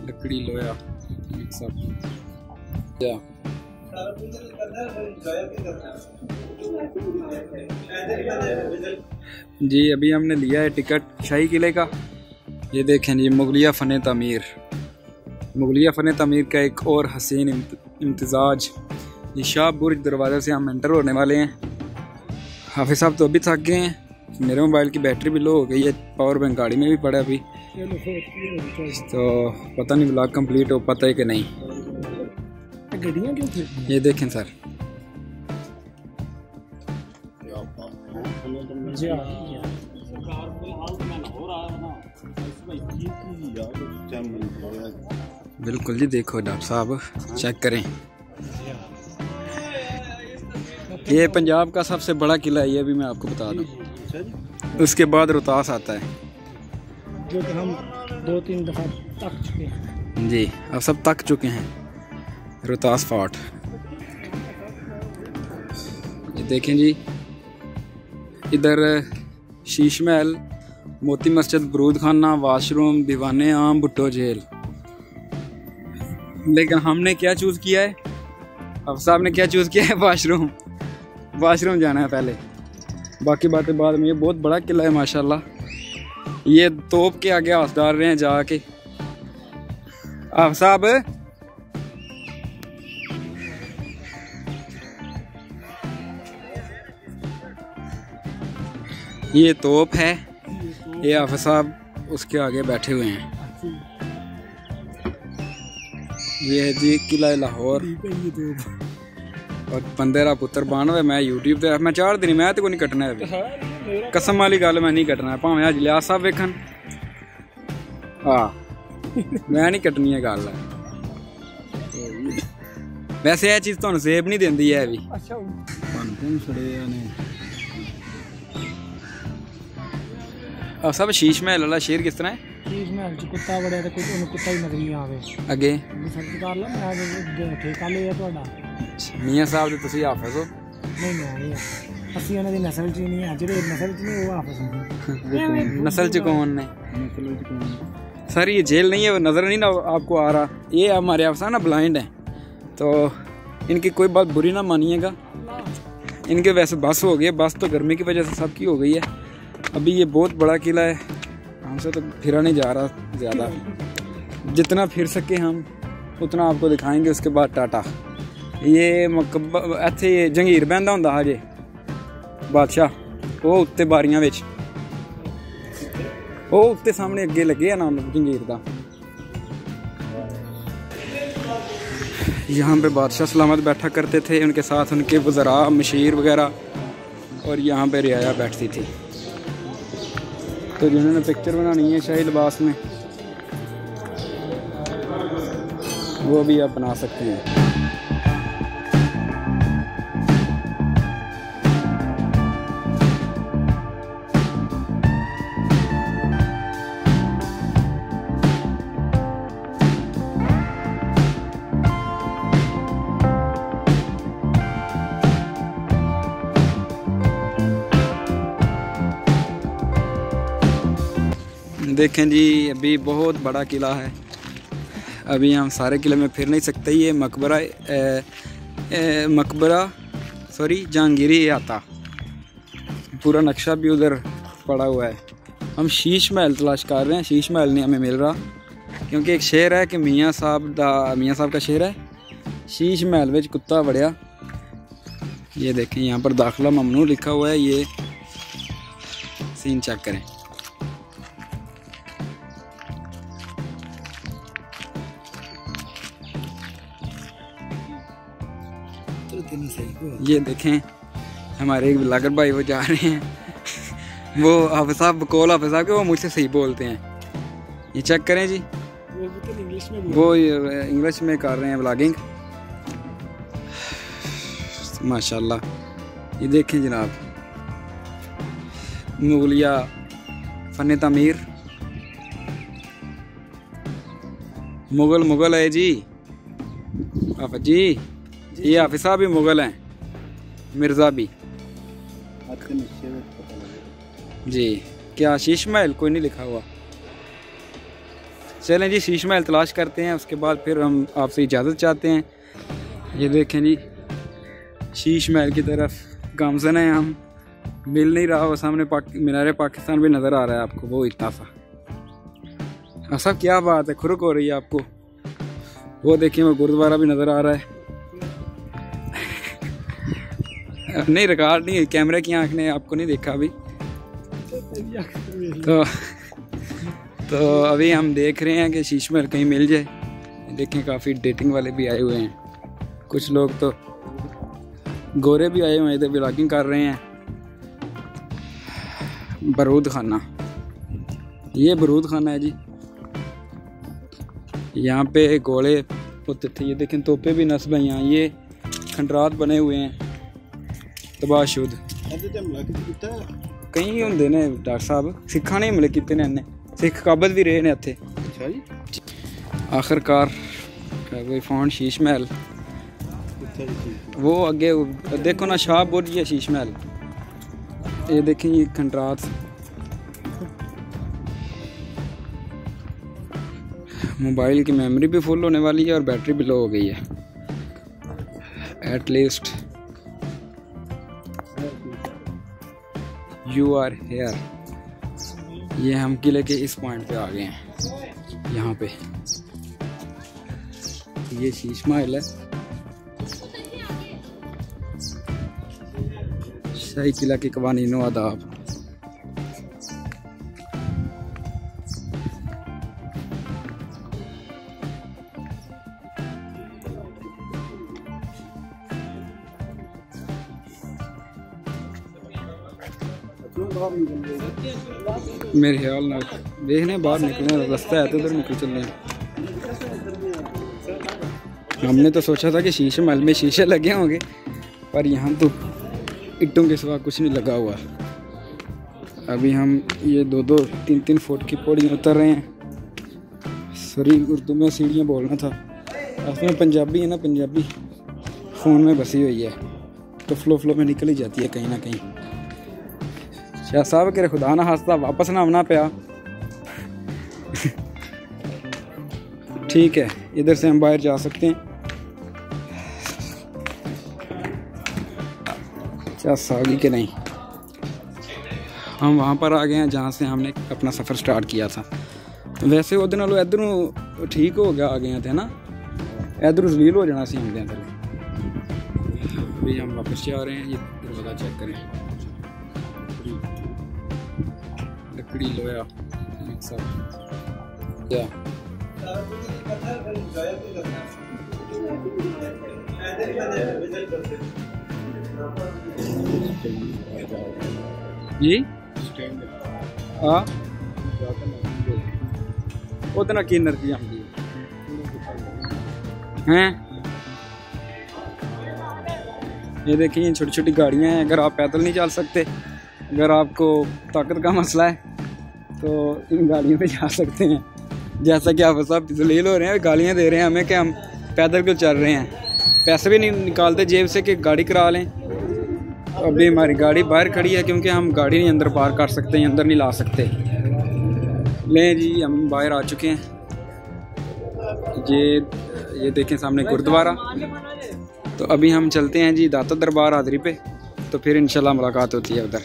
लकड़ी लोया सब जी। अभी हमने लिया है टिकट शाही किले का। ये देखें जी, मुगलिया फ़न तामीर, मुगलिया फ़न तामीर का एक और हसीन इम्तिजाज। ये शाह बुर्ज दरवाज़े से हम एंटर होने वाले हैं। हाफिज़ साहब तो अभी थक गए हैं, मेरे मोबाइल की बैटरी भी लो हो गई है, पावर बैंक गाड़ी में भी पड़ा अभी, तो पता नहीं ब्लॉग कंप्लीट हो पाता है कि नहीं। ये देखें सर, बिल्कुल जी। देखो डॉक्टर साहब चेक करें, ये पंजाब का सबसे बड़ा किला है, ये भी मैं आपको बता दूं। उसके बाद रोहतास आता है, जो कि हम 2-3 दफ़ा तक चुके हैं जी। अब सब तक चुके हैं रोहतास फोर्ट। ये देखें जी, इधर शीश महल, मोती मस्जिद, बरूद खाना, वाशरूम, दीवाने आम, भुट्टो जेल। लेकिन हमने क्या चूज़ किया है, अब साहब ने क्या चूज़ किया है, वाशरूम। वाशरूम जाना है पहले, बाकी बातें बाद में। ये बहुत बड़ा किला है माशाल्लाह। ये तोप के आगे हाथ डाल रहे हैं जाके। आप साहब ये तोप है, ये हाफिज़ साहब उसके आगे बैठे हुए हैं। ये है जी किला लाहौर और 15 पुत्र 92। मैं यूट्यूब पे मैं 4 दिन मैं तो को नहीं कटना है अभी, कसम वाली गल मैं नहीं कटना है, भावें अज लिया साहब वेखन। हाँ मैं नहीं कटनी है गल। वैसे यह चीज़ तुहानू सेब नहीं देंदी है भी। अब सब शीश महल वाला शेर किस तरह है? शीश महल च कुत्ता बड़े ते कुत्ता ही नजर नहीं आवे अगे कर ला मैं ठेका लिया ਤੁਹਾਡਾ। मियां साहब ਦੇ ਤੁਸੀਂ ਹਾਫਿਜ਼ ਹੋ? नहीं नहीं ਅਸੀਂ ਉਹਨਾਂ ਦੀ ਨਸਲ ਚ ਨਹੀਂ ਆ, ਜਿਹੜੇ ਨਸਲ ਚ ਨਹੀਂ ਉਹ ਹਾਫਿਜ਼ ਨੇ। नस्ल च कौन ने? सर ये जेल नहीं है, वो नज़र नहीं ना आपको आ रहा। ये हमारे अफसर ना ब्लाइंड हैं, तो इनकी कोई बात बुरी ना मानिएगा। इनके वैसे बस हो गई है, बस तो गर्मी की वजह से सबकी हो गई है। अभी ये बहुत बड़ा किला है, हमसे तो फिरा नहीं जा रहा ज़्यादा। जितना फिर सके हम उतना आपको दिखाएंगे, उसके बाद टाटा। ये इत्थे जंगीर बहंदा हुंदा हा जे बादशाह, वो उत्ते बारियां विच, वो उत्ते सामने अगे लगे नाम जंगीर का। यहाँ पे बादशाह सलामत बैठा करते थे, उनके साथ उनके वज़रा, मशीर वगैरह, और यहाँ पे रियाया बैठती थी। तो जिन्होंने पिक्चर बनानी है शाही लिबास में, वो भी आप बना सकते हैं। देखें जी, अभी बहुत बड़ा किला है, अभी हम सारे किले में फिर नहीं सकते। ये मकबरा सॉरी जहांगीरी आता, पूरा नक्शा भी उधर पड़ा हुआ है। हम शीश महल तलाश कर रहे हैं, शीश महल नहीं हमें मिल रहा, क्योंकि एक शेर है कि मियाँ साहब का शेर है, शीश महल में कुत्ता वड़िया। ये देखें यहाँ पर दाखिला ममनू लिखा हुआ है, ये सीन चेक करें। ये देखें हमारे एक ब्लॉगर भाई वो जा रहे हैं, वो हाफिज़ साहब बकौल हाफिज़ साहब के, वो मुझसे सही बोलते हैं। ये चेक करें जी, वो इंग्लिश में कर रहे हैं ब्लॉगिंग माशाल्लाह। ये देखें जनाब, मुगलिया फ़न तामीर, मुगल है जी। हाफिज़ जी, ये हाफिज़ साहब भी मुगल हैं, मिर्ज़ा भी जी। क्या शीश महल कोई नहीं लिखा हुआ? चलें जी, शीश महल तलाश करते हैं, उसके बाद फिर हम आपसे इजाज़त चाहते हैं। ये देखें जी, शीश महल की तरफ गामजन है हम, मिल नहीं रहा। वो सामने मीनार पाकिस्तान भी नज़र आ रहा है आपको, वो इतना सा। ऐसा क्या बात है, खुरुक हो रही है आपको। वो देखिए, वो गुरुद्वारा भी नज़र आ रहा है। नहीं, रिकॉर्ड नहीं, कैमरे की आंख ने आपको नहीं देखा अभी। तो अभी हम देख रहे हैं कि शीश महल कहीं मिल जाए। देखें, काफ़ी डेटिंग वाले भी आए हुए हैं, कुछ लोग तो गोरे भी आए हुए हैं, इधर व्लॉगिंग कर रहे हैं। बारूद खाना, ये बारूद खाना है जी। यहाँ पे गोले होते थे। ये देखें, तोपे भी नस्ब हैं यहाँ। ये खंडरात बने हुए हैं तबाशुद। कई होंगे ने डॉक्टर साहब, सिखा ने हमले किए ने इन्हें, सिख काबज भी रहे ने इत्थे। अच्छा जी। आखिरकार कोई फोन शीश महल, वो अगे देखो ना, शाह बुर्ज है शीश महल। ये देखें, ये खंडरात। मोबाइल की मेमोरी भी फुल होने वाली है और बैटरी भी लो हो गई है एटलीस्ट। You are here. ये हम किले के इस पॉइंट पे आ गए हैं। यहाँ पे ये शीश महल है, शाही किला के कवानीनो आदाब। मेरे ख्याल ना देखने बाहर निकलने रास्ता है तो उधर निकल चल रहे हैं। हमने तो सोचा था कि शीशे महल में शीशे लगे होंगे, पर यहाँ तो ईंटों के सिवा कुछ नहीं लगा हुआ। अभी हम ये 2-3 फुट की पौड़ी उतर रहे हैं। सॉरी, उर्दू में सीढ़ियाँ बोलना था, असल में पंजाबी है ना, पंजाबी फ़ोन में बसी हुई है तो फ्लो में निकल ही जाती है कहीं ना कहीं। शाह साहब के खुदा ना हास्ता वापस ना आना पाया। ठीक है, इधर से हम बाहर जा सकते हैं। शाह साहब के नहीं, हम वहाँ पर आ गए हैं जहाँ से हमने अपना सफ़र स्टार्ट किया था। वैसे वो दिन नालों इधरों ठीक हो गया, आ गए थे ना, इधरों जलील हो जाना सी हमने। अभी हम वापस जा रहे हैं। ये दरवाज़ा चेक करें, लकड़ी लोया सब। जी हाँ, उतना की एनर्जी आती हैं। ये देखिए, छोटी छोटी गाड़ियाँ हैं। अगर आप पैदल नहीं चल सकते, अगर आपको ताकत का मसला है, तो इन गाड़ियों पे जा सकते हैं। जैसा कि आप सब जलील हो रहे हैं, गालियाँ दे रहे हैं हमें कि हम पैदल क्यों चल रहे हैं, पैसे भी नहीं निकालते जेब से कि गाड़ी करा लें। अभी हमारी गाड़ी बाहर खड़ी है क्योंकि हम गाड़ी नहीं अंदर पार कर सकते, अंदर नहीं ला सकते। लें जी, हम बाहर आ चुके हैं। ये देखें सामने गुरुद्वारा। तो अभी हम चलते हैं जी दाता दरबार हाज़री पे, तो फिर इंशाल्लाह मुलाकात होती है उधर।